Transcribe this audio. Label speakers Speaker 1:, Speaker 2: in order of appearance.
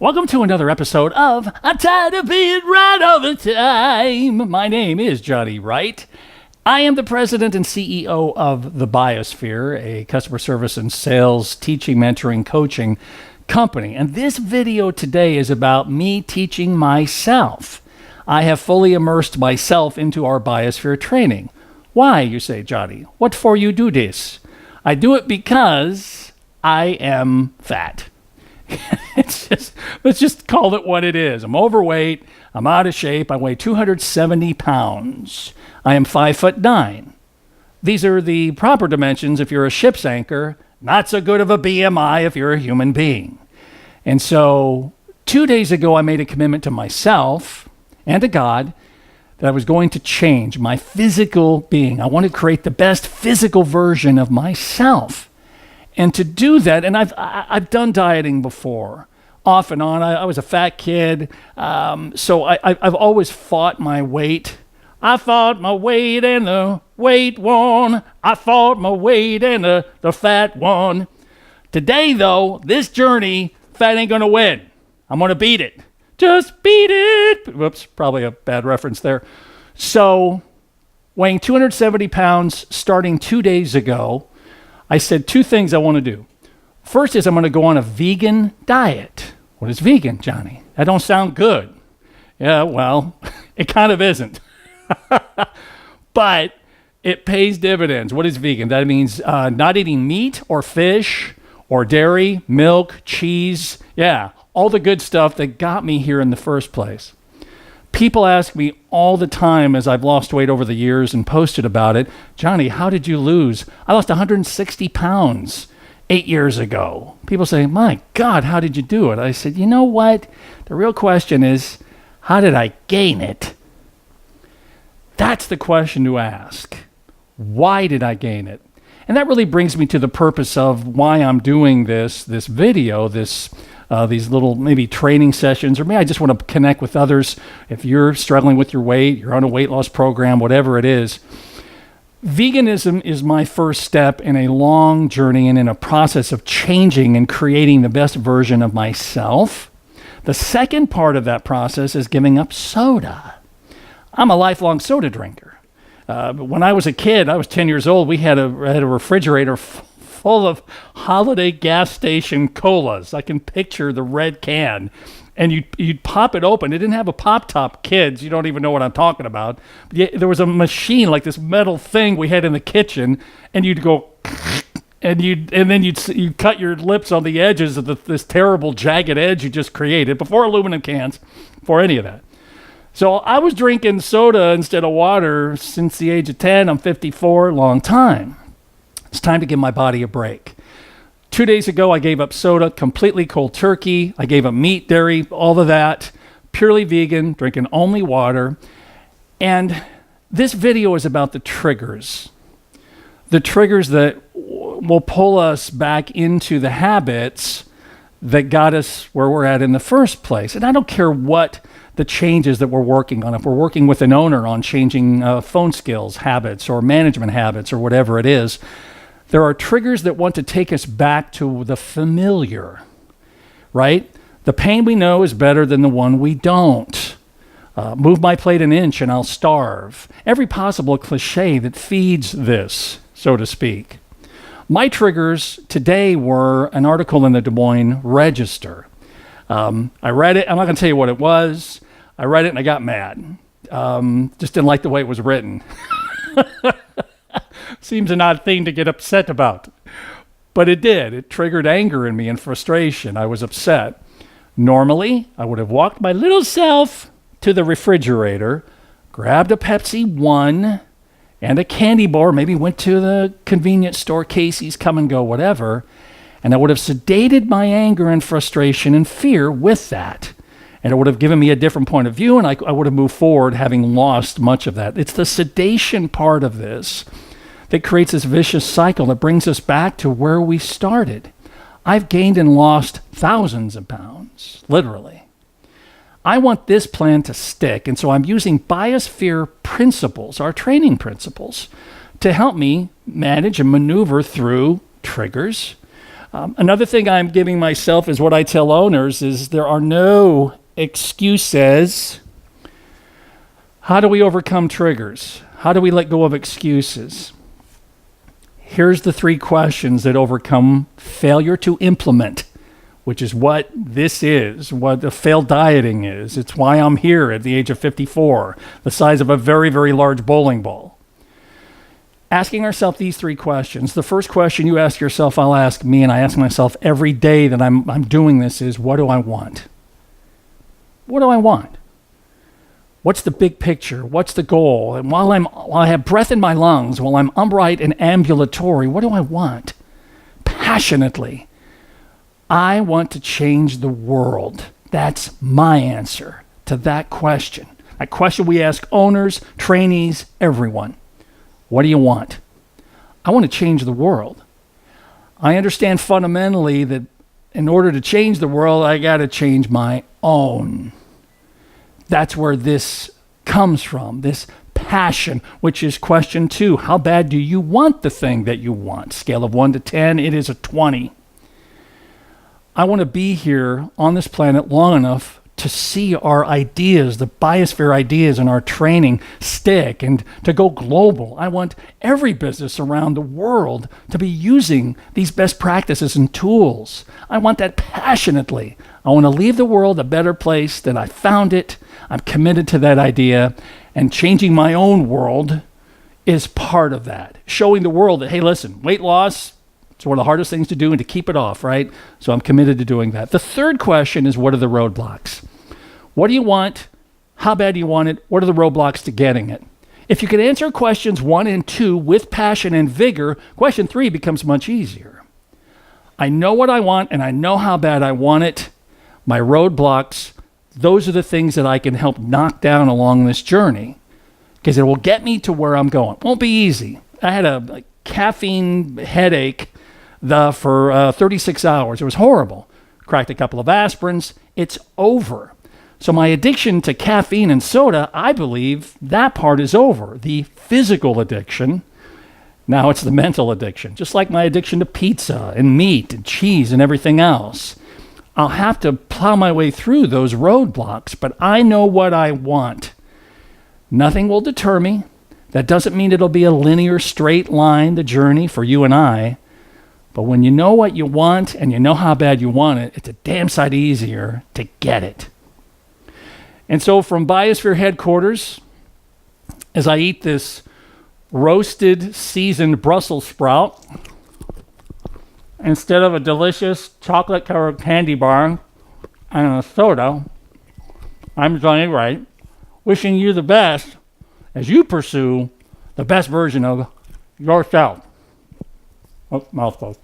Speaker 1: Welcome to another episode of I'm Tired of Being Right All the Time. My name is Johnny Wright. I am the president and CEO of the Buyosphere, a customer service and sales teaching, mentoring, coaching company. And this video today is about me teaching myself. I have fully immersed myself into our Buyosphere training. Why, you say, Johnny? What for you do this? I do it because I am fat. Let's just call it what it is. I'm overweight. I'm out of shape. I weigh 270 pounds. I am 5'9". These are the proper dimensions if you're a ship's anchor. Not so good of a BMI if you're a human being. And so 2 days ago, I made a commitment to myself and to God that I was going to change my physical being. I want to create the best physical version of myself. And to do that, and I've done dieting before, off and on. I was a fat kid, so I've always fought my weight. I fought my weight and the weight won. I fought my weight and the fat won. Today, though, this journey, fat ain't gonna win. I'm gonna beat it. Just beat it. Whoops, probably a bad reference there. So, weighing 270 pounds starting 2 days ago, I said two things I want to do. First is I'm going to go on a vegan diet. What is vegan, Johnny? That don't sound good. Yeah, well, it kind of isn't. But it pays dividends. What is vegan? That means not eating meat or fish or dairy, milk, cheese. Yeah, all the good stuff that got me here in the first place. People ask me all the time as I've lost weight over the years and posted about it, Johnny, how did you lose? I lost 160 pounds 8 years ago. People say, my God, how did you do it? I said, you know what? The real question is, how did I gain it? That's the question to ask. Why did I gain it? And that really brings me to the purpose of why I'm doing this video, these little maybe training sessions, or maybe I just want to connect with others. If you're struggling with your weight, you're on a weight loss program, whatever it is, veganism is my first step in a long journey and in a process of changing and creating the best version of myself. The second part of that process is giving up soda. I'm a lifelong soda drinker. When I was a kid, I was 10 years old, we had a refrigerator full of holiday gas station colas. I can picture the red can. And you'd pop it open. It didn't have a pop top, kids. You don't even know what I'm talking about. There was a machine, like this metal thing we had in the kitchen, and you'd go, and then you'd cut your lips on the edges of this terrible jagged edge you just created before aluminum cans, before any of that. So I was drinking soda instead of water since the age of 10. I'm 54, long time. It's time to give my body a break. 2 days ago, I gave up soda, completely cold turkey. I gave up meat, dairy, all of that, purely vegan, drinking only water. And this video is about the triggers that will pull us back into the habits that got us where we're at in the first place. And I don't care what the changes that we're working on. If we're working with an owner on changing phone skills, habits, or management habits, or whatever it is, there are triggers that want to take us back to the familiar, right? The pain we know is better than the one we don't. Move my plate an inch and I'll starve. Every possible cliche that feeds this, so to speak. My triggers today were an article in the Des Moines Register. I read it. I'm not going to tell you what it was. I read it and I got mad. Just didn't like the way it was written. Seems an odd thing to get upset about. But it did. It triggered anger in me and frustration. I was upset. Normally, I would have walked my little self to the refrigerator, grabbed a Pepsi One and a candy bar, maybe went to the convenience store, Casey's, Come and Go, whatever, and I would have sedated my anger and frustration and fear with that. And it would have given me a different point of view, and I would have moved forward having lost much of that. It's the sedation part of this that creates this vicious cycle that brings us back to where we started. I've gained and lost thousands of pounds, literally. I want this plan to stick, and so I'm using Buyosphere principles, our training principles, to help me manage and maneuver through triggers, Another thing I'm giving myself is what I tell owners is there are no excuses. How do we overcome triggers? How do we let go of excuses? Here's the 3 questions that overcome failure to implement, which is what this is, what the failed dieting is. It's why I'm here at the age of 54, the size of a very, very large bowling ball. Asking ourselves these 3 questions. The first question you ask yourself, I'll ask me, and I ask myself every day that I'm doing this is, what do I want? What do I want? What's the big picture? What's the goal? And while I have breath in my lungs, while I'm upright and ambulatory, what do I want? Passionately, I want to change the world. That's my answer to that question. A question we ask owners, trainees, everyone. What do you want? I want to change the world. I understand fundamentally that in order to change the world, I got to change my own. That's where this comes from, this passion, which is question 2. How bad do you want the thing that you want? Scale of 1 to 10, it is a 20. I want to be here on this planet long enough to see our ideas, the Buyosphere ideas in our training stick and to go global. I want every business around the world to be using these best practices and tools. I want that passionately. I want to leave the world a better place than I found it. I'm committed to that idea, and changing my own world is part of that. Showing the world that, hey, listen, weight loss, it's one of the hardest things to do and to keep it off, right? So I'm committed to doing that. The third question is, what are the roadblocks? What do you want? How bad do you want it? What are the roadblocks to getting it? If you can answer questions 1 and 2 with passion and vigor, question 3 becomes much easier. I know what I want and I know how bad I want it. My roadblocks, those are the things that I can help knock down along this journey because it will get me to where I'm going. It won't be easy. I had a caffeine headache for 36 hours. It was horrible. Cracked a couple of aspirins. It's over. So my addiction to caffeine and soda, I believe that part is over. The physical addiction, now it's the mental addiction. Just like my addiction to pizza and meat and cheese and everything else. I'll have to plow my way through those roadblocks, but I know what I want. Nothing will deter me. That doesn't mean it'll be a linear, straight line, the journey for you and I. But when you know what you want and you know how bad you want it, it's a damn sight easier to get it. And so from Buyosphere headquarters, as I eat this roasted, seasoned Brussels sprout, instead of a delicious chocolate-covered candy bar and a soda, I'm Johnny Wright, wishing you the best as you pursue the best version of yourself. Oh, mouth closed.